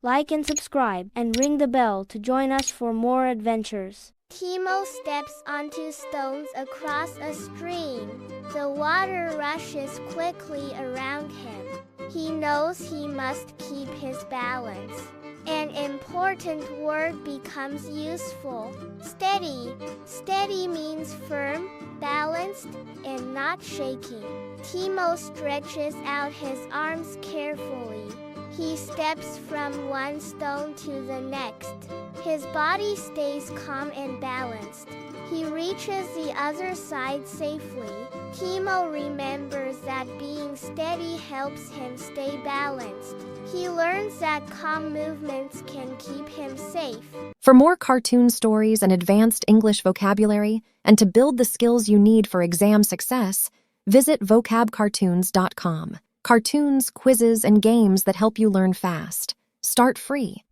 Like and subscribe, and ring the bell to join us for more adventures. Timo steps onto stones across a stream. The water rushes quickly around him. He knows he must keep his balance. An important word becomes useful. Steady. Steady means firm, balanced, and not shaking. Timo stretches out his arms carefully. He steps from one stone to the next. His body stays calm and balanced. He reaches the other side safely. Timo remembers that being steady helps him stay balanced. He learns that calm movements can keep him safe. For more cartoon stories and advanced English vocabulary, and to build the skills you need for exam success, visit vocabcartoons.com. Cartoons, quizzes, and games that help you learn fast. Start free.